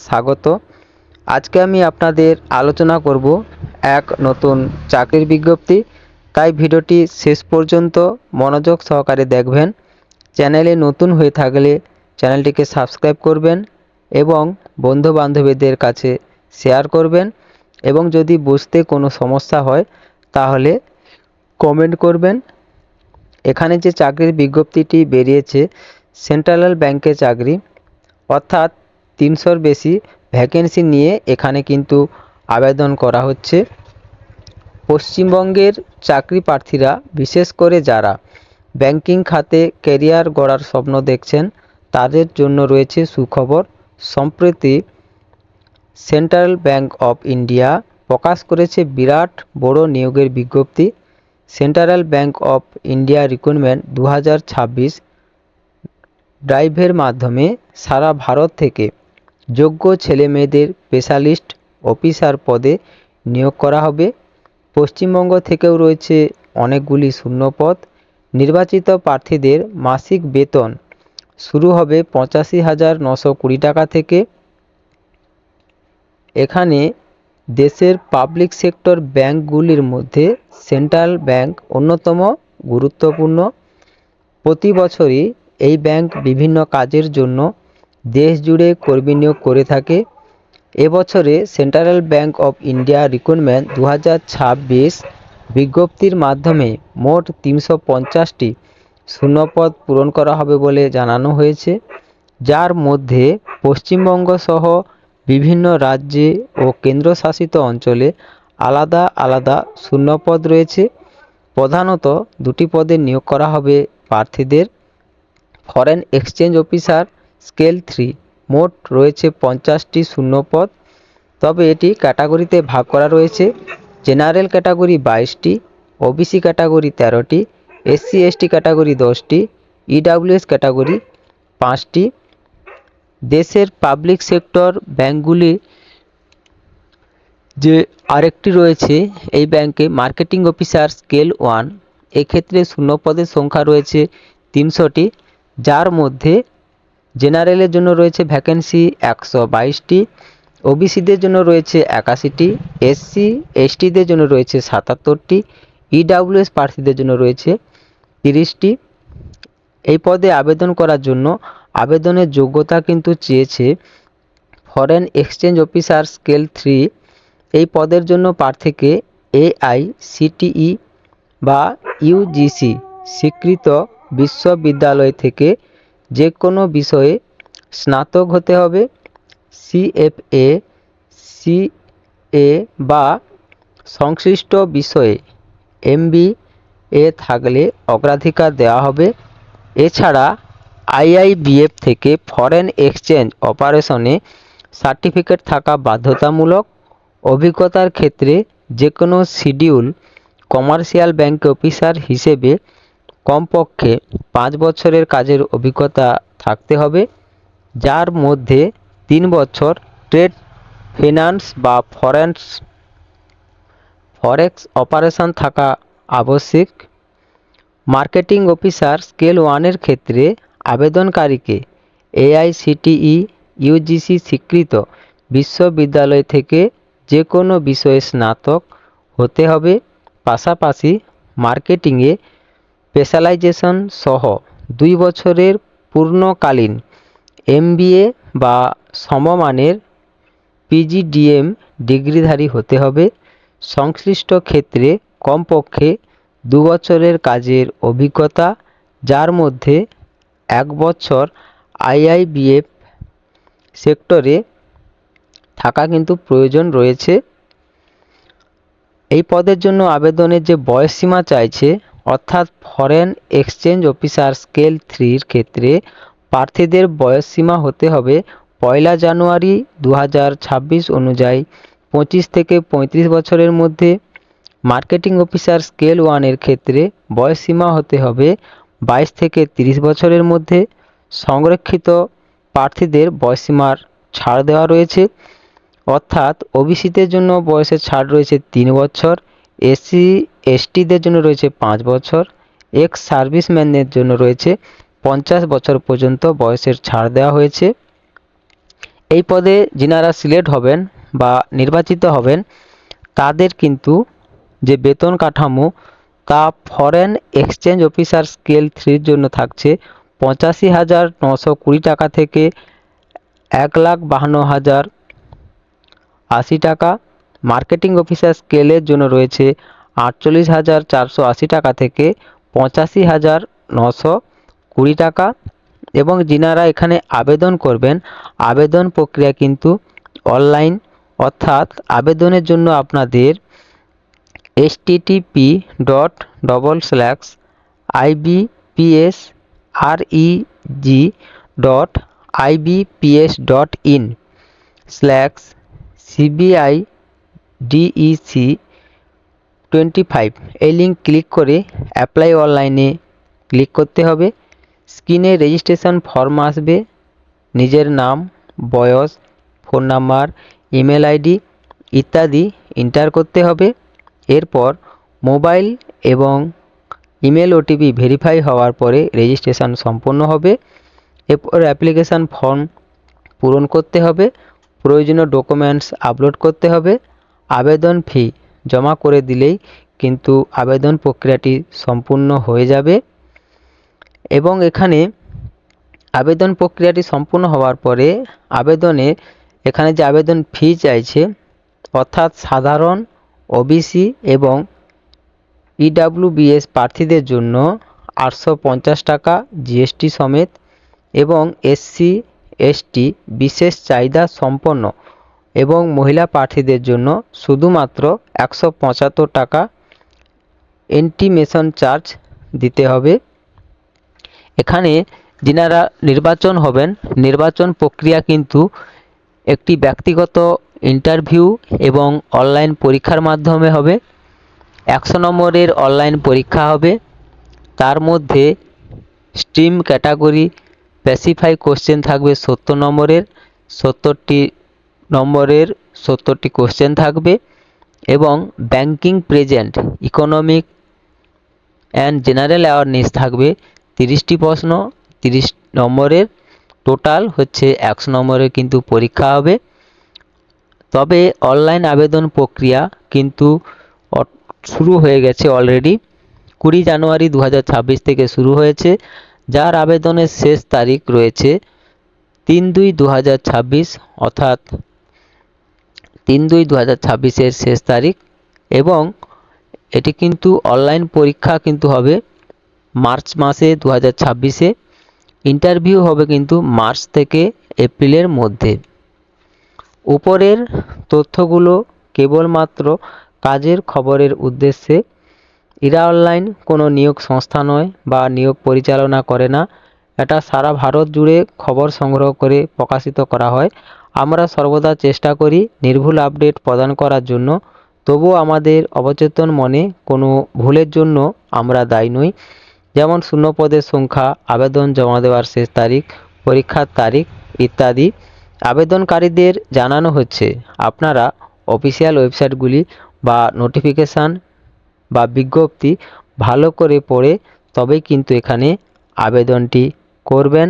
স্বাগত। আজকে আমি আপনাদের আলোচনা করব এক নতুন চাকরির বিজ্ঞপ্তি, তাই ভিডিওটি শেষ পর্যন্ত মনোযোগ সহকারে দেখবেন। চ্যানেলে নতুন হয়ে থাকলে চ্যানেলটিকে সাবস্ক্রাইব করবেন এবং বন্ধু বান্ধবীদের কাছে শেয়ার করবেন, এবং যদি বুঝতে কোনো সমস্যা হয় তাহলে কমেন্ট করবেন। এখানে যে চাকরির বিজ্ঞপ্তিটি বেরিয়েছে, সেন্ট্রাল ব্যাংকে চাকরি, অর্থাৎ 300-র বেশি ভ্যাকেন্সি নিয়ে এখানে কিন্তু আবেদন করা হচ্ছে। পশ্চিমবঙ্গের চাকরি প্রার্থীরা, বিশেষ করে যারা ব্যাংকিং খাতে ক্যারিয়ার গড়ার স্বপ্ন দেখছেন, তাদের জন্য রয়েছে সুখবর। সম্প্রতি সেন্ট্রাল ব্যাংক অফ ইন্ডিয়া প্রকাশ করেছে বিরাট বড় নিয়োগের বিজ্ঞপ্তি। Central bank of India recruitment 2026 ড্রাইভের মাধ্যমে সারা ভারত থেকে যোগ্য ছেলেমেয়েদের স্পেশালিস্ট অফিসার পদে নিয়োগ করা হবে। পশ্চিমবঙ্গ থেকেও রয়েছে অনেকগুলি শূন্যপদ। নির্বাচিত প্রার্থীদের মাসিক বেতন শুরু হবে 85,920 টাকা থেকে। এখানে দেশের পাবলিক সেক্টর ব্যাংকগুলির মধ্যে সেন্ট্রাল ব্যাংক অন্যতম গুরুত্বপূর্ণ। প্রতি বছরই এই ব্যাংক বিভিন্ন কাজের জন্য দেশ জুড়ে কর্মী নিয়োগ করে থাকে। এবছরে central bank of India recruitment 2026 বিজ্ঞপ্তির মাধ্যমে মোট 350টি শূন্যপদ পূরণ করা হবে বলে জানানো হয়েছে, যার মধ্যে পশ্চিমবঙ্গ সহ বিভিন্ন রাজ্যে ও কেন্দ্রশাসিত অঞ্চলে আলাদা আলাদা শূন্যপদ রয়েছে। প্রধানত দুটি পদে নিয়োগ করা হবে প্রার্থীদের। ফরেন এক্সচেঞ্জ অফিসার স্কেল 3, মোট রয়েছে 50টি শূন্যপদ, তবে এটি ক্যাটাগরিতে ভাগ করা রয়েছে। জেনারেল ক্যাটাগরি 22টি, ওবিসি ক্যাটাগরি 13টি, এসসি এসটি ক্যাটাগরি 10টি, ইডাব্লিউএস ক্যাটাগরি 5টি। দেশের পাবলিক সেক্টর ব্যাংকগুলি যে আরেকটি রয়েছে, এই ব্যাংকে মার্কেটিং অফিসার স্কেল 1, এক্ষেত্রে শূন্যপদের সংখ্যা রয়েছে 300টি, যার মধ্যে জেনারেলের জন্য রয়েছে ভ্যাকেন্সি 122টি, ওবিসিদের জন্য রয়েছে 81টি, এসসি এসটিদের জন্য রয়েছে 77টি, ইডাব্লিউএস প্রার্থীদের জন্য রয়েছে 30টি। এই পদে আবেদন করার জন্য আবেদনের যোগ্যতা কিন্তু চেয়েছে ফরেন এক্সচেঞ্জ অফিসার স্কেল 3। এই পদের জন্য প্রার্থীকে AICTE বা ইউজিসি স্বীকৃত বিশ্ববিদ্যালয় থেকে যে কোনো বিষয়ে স্নাতক হতে হবে। CFA, CA বা সংশ্লিষ্ট বিষয়ে MBA থাকলে অগ্রাধিকার দেওয়া হবে। এছাড়া IIBF থেকে ফরেন এক্সচেঞ্জ অপারেশনে সার্টিফিকেট থাকা বাধ্যতামূলক। অভিজ্ঞতার ক্ষেত্রে যে কোনো শিডিউল কমার্শিয়াল ব্যাংক অফিসার হিসেবে কমপক্ষে 5 বছরের কাজের অভিজ্ঞতা থাকতে হবে, যার মধ্যে 3 বছর ট্রেড ফিন্যান্স বা ফরেক্স অপারেশন থাকা আবশ্যিক। মার্কেটিং অফিসার স্কেল 1-এর ক্ষেত্রে আবেদনকারীকে AICTE ইউজিসি স্বীকৃত বিশ্ববিদ্যালয় থেকে যে কোনো বিষয়ে স্নাতক হতে হবে। পাশাপাশি মার্কেটিংয়ে স্পেশালাইজেশন সহ 2 বছরের পূর্ণকালীন MBA বা সমমানের PGDM ডিগ্রিধারী হতে হবে। সংশ্লিষ্ট ক্ষেত্রে কমপক্ষে 2 বছরের কাজের অভিজ্ঞতা, যার মধ্যে 1 বছর IIBF সেক্টরে থাকা কিন্তু প্রয়োজন রয়েছে। এই পদের জন্য আবেদনের যে বয়সসীমা চাইছে, অর্থাৎ ফরেন এক্সচেঞ্জ অফিসার স্কেল 3-র ক্ষেত্রে প্রার্থীদের বয়সসীমা হতে হবে 1 জানুয়ারি 2026 অনুযায়ী 25 থেকে 35 বছরের মধ্যে। মার্কেটিং অফিসার স্কেল 1-এর ক্ষেত্রে বয়সসীমা হতে হবে 22 থেকে 30 বছরের মধ্যে। সংরক্ষিত প্রার্থীদের বয়সসীমার ছাড় দেওয়া রয়েছে, অর্থাৎ ওবিসিদের জন্য বয়সের ছাড় রয়েছে 3 বছর, এসসি এসটিদের জন্য রয়েছে 5 বছর, এক্স সার্ভিসম্যানদের জন্য রয়েছে 50 বছর পর্যন্ত বয়সের ছাড় দেওয়া হয়েছে। এই পদে যিনারা সিলেক্ট হবেন বা নির্বাচিত হবেন তাদের কিন্তু যে বেতন কাঠামো তা ফরেন এক্সচেঞ্জ অফিসার স্কেল 3 জন্য থাকছে 85,920 টাকা থেকে 1,52,080 টাকা। মার্কেটিং অফিসার স্কেলের জন্য রয়েছে 48,480 টাকা থেকে 85,920 টাকা। এবং যিনারা এখানে আবেদন করবেন আবেদন প্রক্রিয়া কিন্তু অনলাইন, অর্থাৎ আবেদনের জন্য আপনাদের https://ibps.cbidec25 এই লিঙ্ক ক্লিক করে অ্যাপ্লাই অনলাইনে ক্লিক করতে হবে। স্ক্রিনে রেজিস্ট্রেশন ফর্ম আসবে, নিজের নাম, বয়স, ফোন নাম্বার, ইমেল আইডি ইত্যাদি এন্টার করতে হবে। এরপর মোবাইল এবং ইমেল ওটিপি ভেরিফাই হওয়ার পরে রেজিস্ট্রেশন সম্পন্ন হবে। এরপর অ্যাপ্লিকেশান ফর্ম পূরণ করতে হবে, প্রয়োজনীয় ডকুমেন্টস আপলোড করতে হবে, আবেদন ফি জমা করে দিলেই কিন্তু আবেদন প্রক্রিয়াটি সম্পূর্ণ হয়ে যাবে। এবং এখানে আবেদন প্রক্রিয়াটি সম্পূর্ণ হওয়ার পরে আবেদনে এখানে যে আবেদন ফি চাইছে, অর্থাৎ সাধারণ, ওবিসি এবং ইডাব্লিউবিএস প্রার্থীদের জন্য 850 টাকা জিএসটি সমেত এবং এসসি এসটি বিশেষ চাহিদা সম্পন্ন এবং মহিলা প্রার্থীদের জন্য শুধুমাত্র 175 টাকা ইন্টিমেশন চার্জ দিতে হবে। এখানে যিনারা নির্বাচন হবেন নির্বাচন প্রক্রিয়া কিন্তু একটি ব্যক্তিগত ইন্টারভিউ এবং অনলাইন পরীক্ষার মাধ্যমে হবে। 100 নম্বরের অনলাইন পরীক্ষা হবে, তার মধ্যে স্ট্রিম ক্যাটাগরি স্পেসিফাই কোশ্চেন থাকবে 70 নম্বরের, 70টি কোশ্চেন থাকবে এবং banking present, economic and general awareness থাকবে 30টি প্রশ্ন, 30 নম্বরের। টোটাল হচ্ছে 100 নম্বরের কিন্তু পরীক্ষা হবে। তবে অনলাইন আবেদন প্রক্রিয়া কিন্তু শুরু হয়ে গেছে অলরেডি, 20 জানুয়ারি 2026 থেকে শুরু হয়েছে, যার আবেদনের শেষ তারিখ রয়েছে 3/2/2026, অর্থাৎ 3/2/2026 শেষ তারিখ। এবং এটি কিন্তু অনলাইন পরীক্ষা কিন্তু হবে মার্চ মাসে 2026। ইন্টারভিউ হবে কিন্তু মার্চ থেকে এপ্রিলের মধ্যে। উপরের তথ্যগুলো কেবলমাত্র কাজের খবরের উদ্দেশ্যে। ইরা অনলাইন কোনো নিয়োগ সংস্থা নয় বা নিয়োগ পরিচালনা করে না। এটা সারা ভারত জুড়ে খবর সংগ্রহ করে প্রকাশিত করা হয়। আমরা সর্বদা চেষ্টা করি নির্ভুল আপডেট প্রদান করার জন্য, তবুও আমাদের অবচেতন মনে কোনো ভুলের জন্য আমরা দায়ী নই। যেমন শূন্য পদের সংখ্যা, আবেদন জমা দেওয়ার শেষ তারিখ, পরীক্ষার তারিখ ইত্যাদি। আবেদনকারীদের জানানো হচ্ছে আপনারা অফিসিয়াল ওয়েবসাইটগুলি বা নোটিফিকেশান বা বিজ্ঞপ্তি ভালো করে পড়ে তবেই কিন্তু এখানে আবেদনটি করবেন।